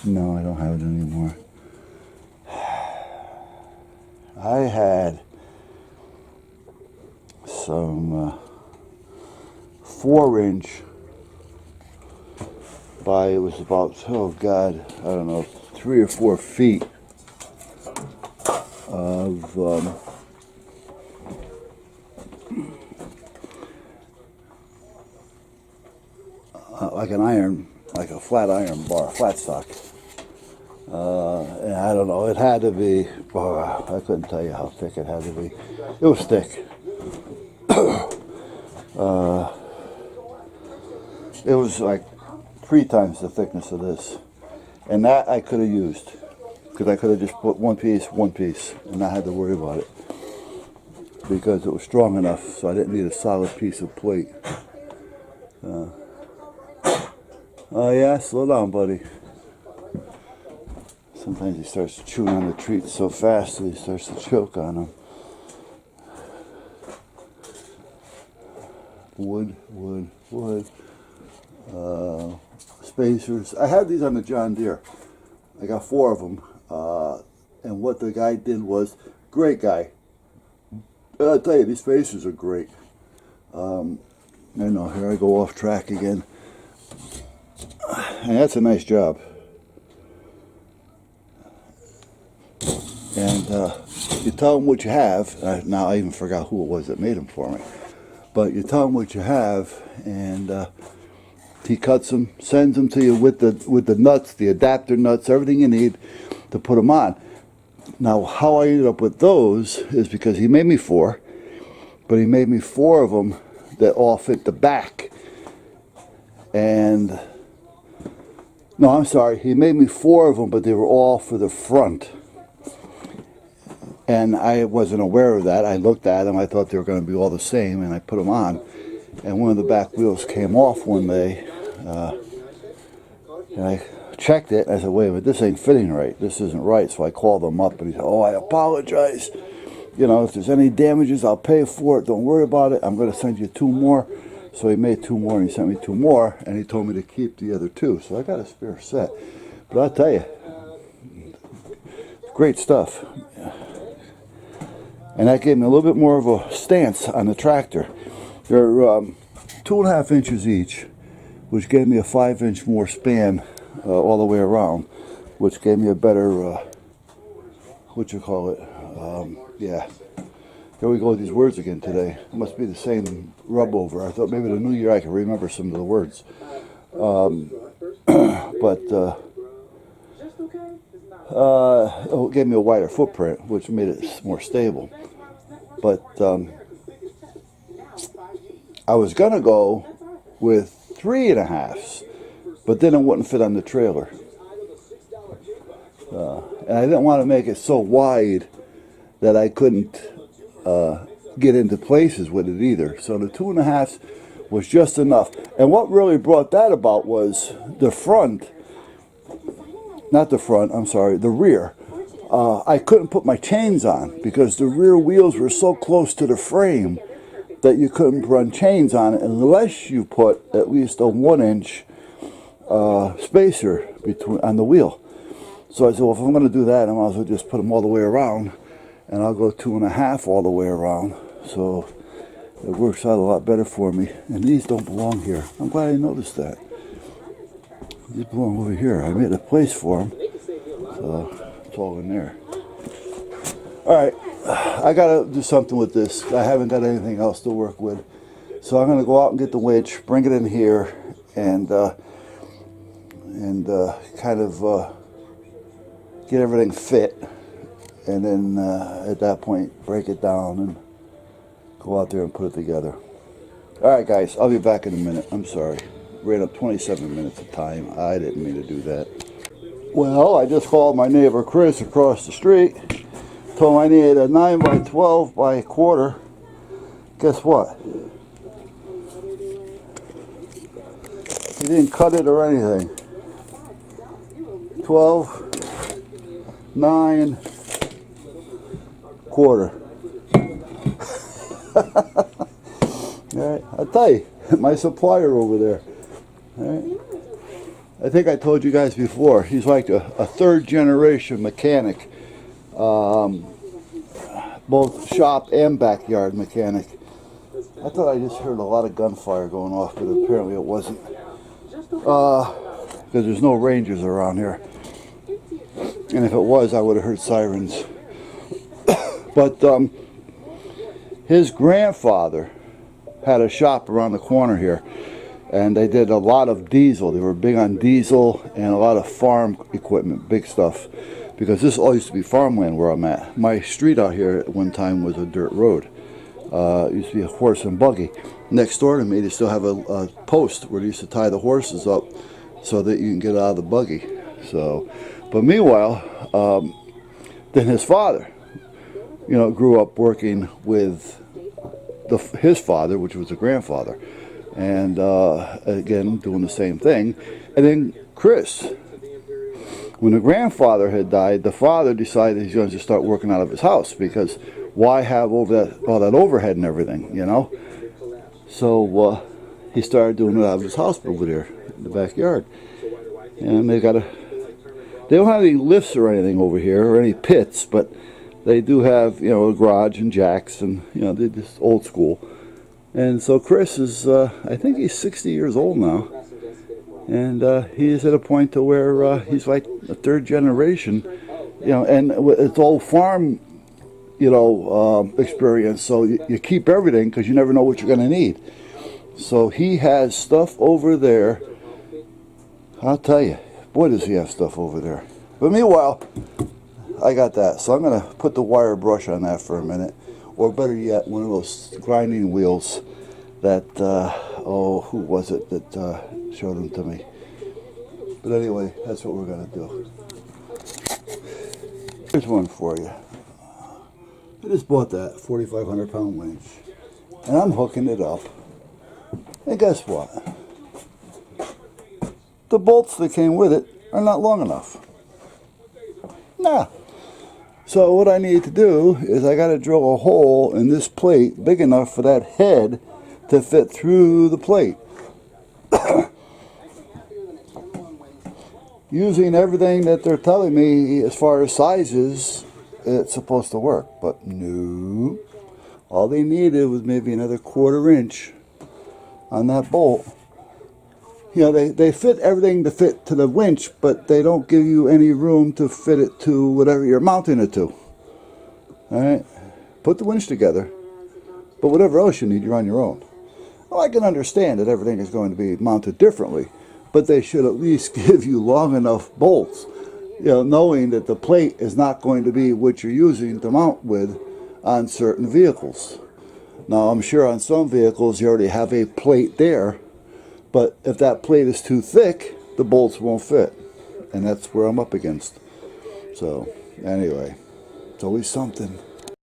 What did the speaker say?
No, I don't have it anymore. I had some 4-inch by, it was about, oh God, I don't know, 3 or 4 feet of like an iron, like a flat iron bar, flat stock. And I don't know, it had to be, I couldn't tell you how thick it had to be. It was thick. It was like 3 times the thickness of this. And that I could have used, because I could have just put one piece, and not had to worry about it. Because it was strong enough, so I didn't need a solid piece of plate. Oh yeah, slow down, buddy. Sometimes he starts chewing on the treats so fast that he starts to choke on them. Wood. Spacers. I had these on the John Deere. I got 4 of them. And what the guy did was, great guy. I'll tell you, these spacers are great. I know, here I go off track again. And that's a nice job. And you tell them what you have. Now I even forgot who it was that made them for me. But you tell him what you have, and he cuts them, sends them to you with the nuts, the adapter nuts, everything you need to put them on. Now, how I ended up with those is because he made me 4, but he made me 4 of them that all fit the back. And no, I'm sorry, he made me 4 of them, but they were all for the front. And I wasn't aware of that. I looked at them, I thought they were going to be all the same, and I put them on. And one of the back wheels came off one day, and I checked it. I said, wait a minute, this ain't fitting right. This isn't right. So I called him up, and he said, oh, I apologize. You know, if there's any damages, I'll pay for it. Don't worry about it. I'm going to send you 2 more. So he made 2 more, and he sent me 2 more, and he told me to keep the other 2. So I got a spare set. But I'll tell you, great stuff. And that gave me a little bit more of a stance on the tractor. They're 2.5 inches each, which gave me a 5-inch more span all the way around, which gave me a better, yeah. Here we go with these words again today. It must be the same rub over. I thought maybe the new year I could remember some of the words. It gave me a wider footprint, which made it more stable. But I was going to go with 3.5s, but then it wouldn't fit on the trailer. And I didn't want to make it so wide that I couldn't get into places with it either. So the 2.5s was just enough. And what really brought that about was the front, not the front, I'm sorry, the rear. I couldn't put my chains on because the rear wheels were so close to the frame that you couldn't run chains on it unless you put at least a 1-inch spacer on the wheel. So I said, well, if I'm going to do that, I might as well just put them all the way around, and I'll go 2.5 all the way around. So it works out a lot better for me. And these don't belong here. I'm glad I noticed that. These belong over here. I made a place for them. So it's all in there. Alright, I gotta do something with this. I haven't got anything else to work with. So I'm gonna go out and get the winch, bring it in here, and kind of get everything fit. And then at that point, break it down and go out there and put it together. Alright guys, I'll be back in a minute. I'm sorry. Ran up 27 minutes of time. I didn't mean to do that. Well, I just called my neighbor Chris across the street. Told him I needed a 9x12 by a quarter. Guess what? He didn't cut it or anything. 12, 9, quarter. All right, I'll tell you, my supplier over there. All right. I think I told you guys before, he's like a third generation mechanic. Both shop and backyard mechanic. I thought I just heard a lot of gunfire going off, but apparently it wasn't. Because there's no rangers around here. And if it was, I would have heard sirens. But his grandfather had a shop around the corner here. And they did a lot of diesel. They were big on diesel and a lot of farm equipment, big stuff. Because this all used to be farmland where I'm at. My street out here at one time was a dirt road. It used to be a horse and buggy. Next door to me, they still have a post where they used to tie the horses up so that you can get out of the buggy. So, but meanwhile, then his father, grew up working with his father, which was a grandfather. And again, doing the same thing. And then Chris, when the grandfather had died, the father decided he's going to just start working out of his house, because why have all that overhead and everything, So he started doing it out of his house over there in the backyard. And they don't have any lifts or anything over here, or any pits, but they do have, a garage and jacks, and they're just old school. And so Chris is, I think he's 60 years old now. And he's at a point to where he's like a third generation, and it's all farm, experience. So you keep everything because you never know what you're going to need. So he has stuff over there. I'll tell you, boy, does he have stuff over there. But meanwhile, I got that. So I'm going to put the wire brush on that for a minute. Or better yet, one of those grinding wheels that, who was it that showed them to me? But anyway, that's what we're going to do. Here's one for you. I just bought that 4,500 pound winch. And I'm hooking it up. And guess what? The bolts that came with it are not long enough. Nah. So what I need to do is I got to drill a hole in this plate big enough for that head to fit through the plate. Using everything that they're telling me as far as sizes, it's supposed to work. But no. All they needed was maybe another 1/4 inch on that bolt. They fit everything to fit to the winch, but they don't give you any room to fit it to whatever you're mounting it to. Alright? Put the winch together, but whatever else you need, you're on your own. Well, I can understand that everything is going to be mounted differently, but they should at least give you long enough bolts, knowing that the plate is not going to be what you're using to mount with on certain vehicles. Now, I'm sure on some vehicles you already have a plate there, but if that plate is too thick, the bolts won't fit. And that's where I'm up against. So, anyway, it's always something.